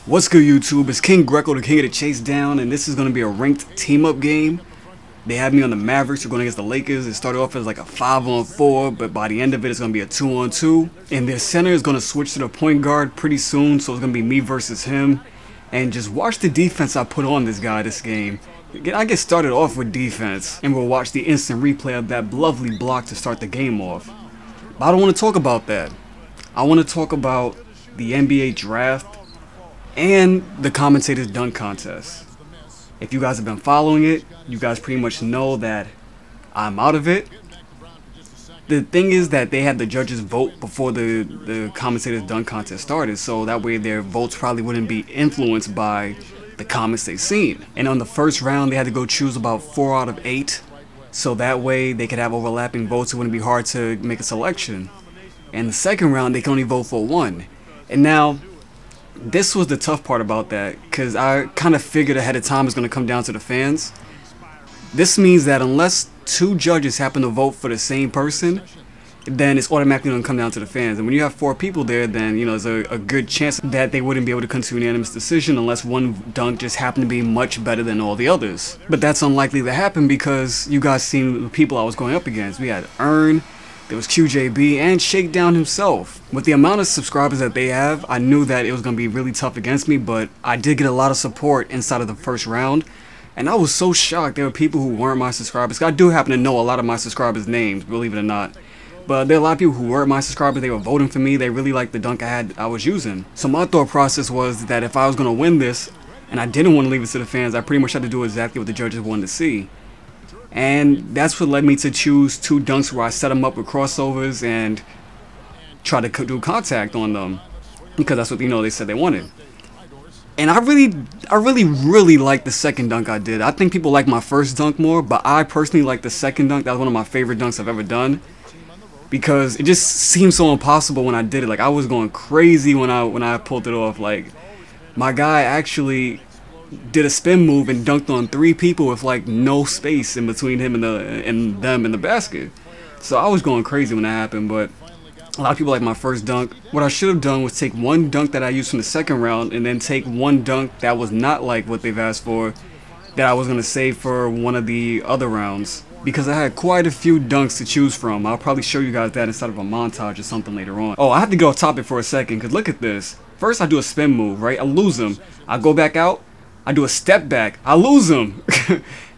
What's good, YouTube? It's King Greco, the king of the chase down, and this is going to be a ranked team-up game. They had me on the Mavericks. We're going against the Lakers. It started off as like a 5-on-4, but by the end of it, it's going to be a 2-on-2. And their center is going to switch to the point guard pretty soon, so it's going to be me versus him. And just watch the defense I put on this guy this game. I get started off with defense, and we'll watch the instant replay of that lovely block to start the game off. But I don't want to talk about that. I want to talk about the NBA draft and the Commentator's dunk contest. If you guys have been following it, you guys pretty much know that I'm out of it. The thing is that they had the judges vote before the Commentator's dunk contest started, so that way their votes probably wouldn't be influenced by the comments they've seen. And on the first round, they had to go choose about 4 out of 8, so that way they could have overlapping votes. It wouldn't be hard to make a selection. And the second round, they can only vote for 1. And now, this was the tough part about that, because I kind of figured ahead of time it's going to come down to the fans. This means that unless 2 judges happen to vote for the same person, then it's automatically going to come down to the fans. And when you have 4 people there, then there's a good chance that they wouldn't be able to come to a unanimous decision unless one dunk just happened to be much better than all the others. But that's unlikely to happen because you guys seen the people I was going up against. We had Earn, there was QJB, and Shakedown himself. With the amount of subscribers that they have, I knew that it was going to be really tough against me, but I did get a lot of support inside of the first round. And I was so shocked there were people who weren't my subscribers. I do happen to know a lot of my subscribers' names, believe it or not. But there are a lot of people who weren't my subscribers. They were voting for me. They really liked the dunk I was using. So my thought process was that if I was going to win this, and I didn't want to leave it to the fans, I pretty much had to do exactly what the judges wanted to see. And that's what led me to choose 2 dunks where I set them up with crossovers and try to do contact on them, because that's what they said they wanted. And I really like the second dunk I did. I think people like my first dunk more, but I personally like the second dunk. That was one of my favorite dunks I've ever done, because it just seemed so impossible when I did it. Like, I was going crazy when I pulled it off. Like, my guy actually did a spin move and dunked on 3 people with like no space in between him and them in the basket. So I was going crazy when that happened, but a lot of people like my first dunk. What I should have done was take 1 dunk that I used from the second round and then take 1 dunk that was not like what they've asked for, that I was going to save for one of the other rounds, because I had quite a few dunks to choose from. I'll probably show you guys that inside of a montage or something later on. Oh, I have to go off topic for a second, because look at this. First I do a spin move, right? I lose him. I go back out. I do a step back, I lose him,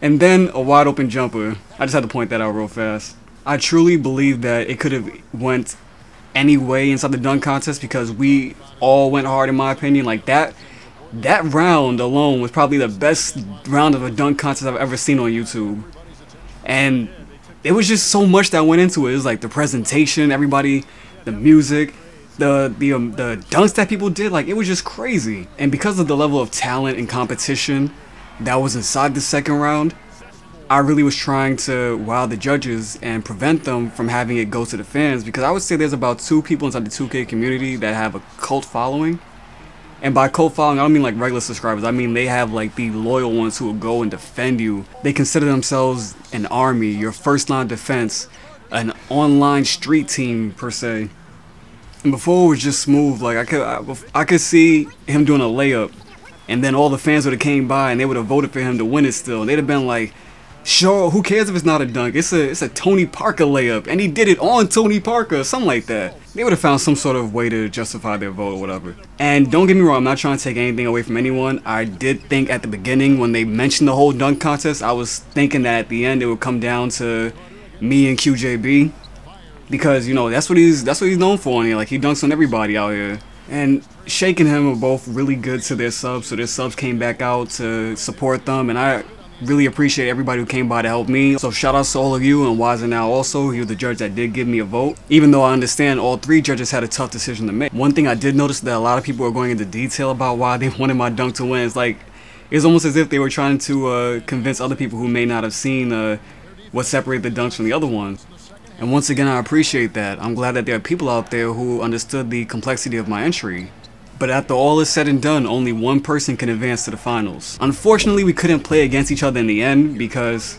and then a wide open jumper. I just had to point that out real fast. I truly believe that it could have went any way inside the dunk contest, because we all went hard in my opinion. Like that round alone was probably the best round of a dunk contest I've ever seen on YouTube. And it was just so much that went into it. It was like the presentation, everybody, the music, the dunks that people did, like, it was just crazy. And because of the level of talent and competition that was inside the second round, I really was trying to wow the judges and prevent them from having it go to the fans, because I would say there's about 2 people inside the 2K community that have a cult following. And by cult following, I don't mean like regular subscribers. I mean they have like the loyal ones who will go and defend you. They consider themselves an army, your first line defense, an online street team per se. And before it was just smooth. Like I could see him doing a layup, and then all the fans would have came by and they would have voted for him to win it still. They'd have been like, sure, who cares if it's not a dunk? It's a Tony Parker layup, and he did it on Tony Parker or something like that. They would have found some sort of way to justify their vote or whatever. And don't get me wrong, I'm not trying to take anything away from anyone. I did think at the beginning when they mentioned the whole dunk contest, I was thinking that at the end it would come down to me and QJB. Because that's what he's known for, and like he dunks on everybody out here. And Shake and him were both really good to their subs, so their subs came back out to support them, and I really appreciate everybody who came by to help me. So shout outs to all of you, and Wiser now also, you're the judge that did give me a vote. Even though I understand all 3 judges had a tough decision to make. One thing I did notice that a lot of people were going into detail about why they wanted my dunk to win. It's like, it's almost as if they were trying to convince other people who may not have seen what separated the dunks from the other ones. And once again, I appreciate that. I'm glad that there are people out there who understood the complexity of my entry. But after all is said and done, only 1 person can advance to the finals. Unfortunately, we couldn't play against each other in the end because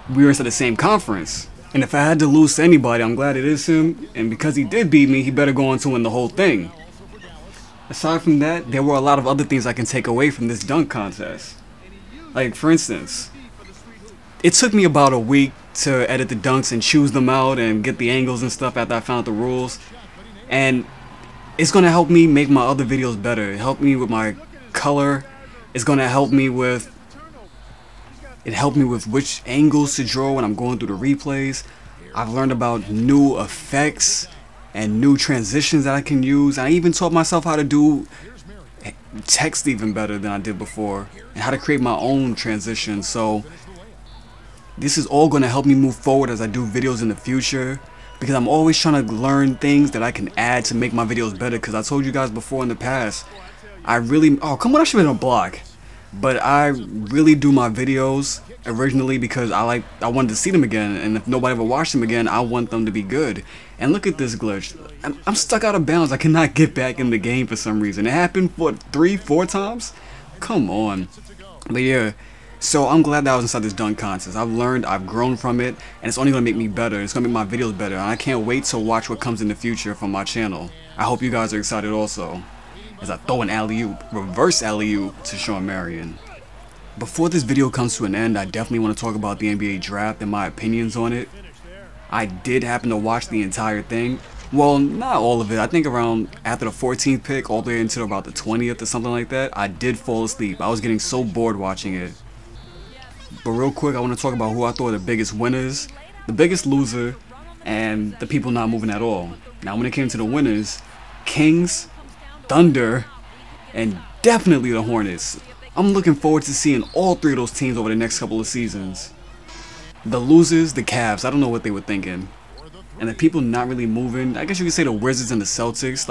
we were inside the same conference. And if I had to lose to anybody, I'm glad it is him. And because he did beat me, he better go on to win the whole thing. Aside from that, there were a lot of other things I can take away from this dunk contest. Like, for instance, it took me about a week to edit the dunks and choose them out and get the angles and stuff after I found out the rules. And it's going to help me make my other videos better. Help me with my color. It's going to help me with... It helped me with which angles to draw when I'm going through the replays. I've learned about new effects and new transitions that I can use. I even taught myself how to do text even better than I did before, and how to create my own transitions. So this is all going to help me move forward as I do videos in the future, because I'm always trying to learn things that I can add to make my videos better. Because I told you guys before in the past, I really... Oh, come on, I should have been a block. But I really do my videos originally because I wanted to see them again, and if nobody ever watched them again, I want them to be good. And look at this glitch. I'm stuck out of bounds. I cannot get back in the game for some reason. It happened, what, 3-4 times? Come on. But yeah, so I'm glad that I was inside this dunk contest. I've learned, I've grown from it, and it's only going to make me better. It's going to make my videos better, and I can't wait to watch what comes in the future from my channel. I hope you guys are excited also, as I throw an alley-oop, reverse alley-oop to Sean Marion. Before this video comes to an end, I definitely want to talk about the NBA draft and my opinions on it. I did happen to watch the entire thing. Well, not all of it. I think around after the 14th pick all the way until about the 20th or something like that, I did fall asleep. I was getting so bored watching it. But real quick, I want to talk about who I thought were the biggest winners, the biggest loser, and the people not moving at all. Now when it came to the winners, Kings, Thunder, and definitely the Hornets. I'm looking forward to seeing all three of those teams over the next couple of seasons. The losers, the Cavs, I don't know what they were thinking. And the people not really moving, I guess you could say the Wizards and the Celtics,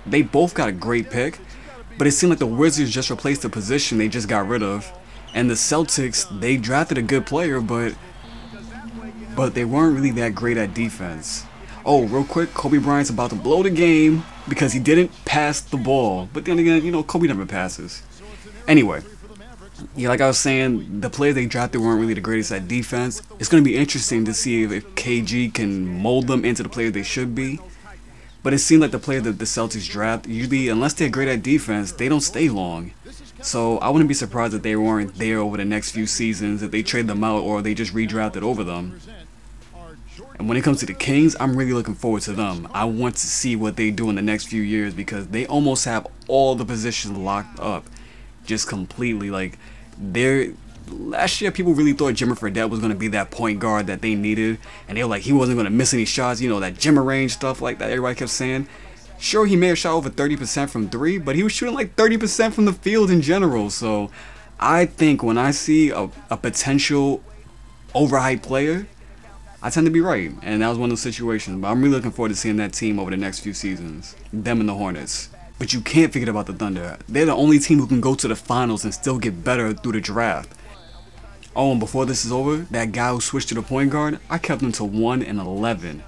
they both got a great pick, but it seemed like the Wizards just replaced the position they just got rid of. And the Celtics, they drafted a good player, but they weren't really that great at defense. Oh, real quick, Kobe Bryant's about to blow the game because he didn't pass the ball. But then again, you know, Kobe never passes. Anyway, yeah, like I was saying, the players they drafted weren't really the greatest at defense. It's going to be interesting to see if KG can mold them into the players they should be. But it seemed like the players that the Celtics draft, usually, unless they're great at defense, they don't stay long. So I wouldn't be surprised if they weren't there over the next few seasons, if they trade them out or they just redrafted over them. And when it comes to the Kings, I'm really looking forward to them. I want to see what they do in the next few years because they almost have all the positions locked up. Just completely. Like, last year people really thought Jimmer Fredette was going to be that point guard that they needed, and they were like he wasn't going to miss any shots, you know, that Jimmer range stuff like that everybody kept saying. Sure, he may have shot over 30% from 3, but he was shooting like 30% from the field in general. So I think when I see a potential overhyped player, I tend to be right, and that was one of those situations. But I'm really looking forward to seeing that team over the next few seasons, them and the Hornets. But you can't forget about the Thunder. They're the only team who can go to the finals and still get better through the draft. Oh, and before this is over, that guy who switched to the point guard, I kept him to 1-11.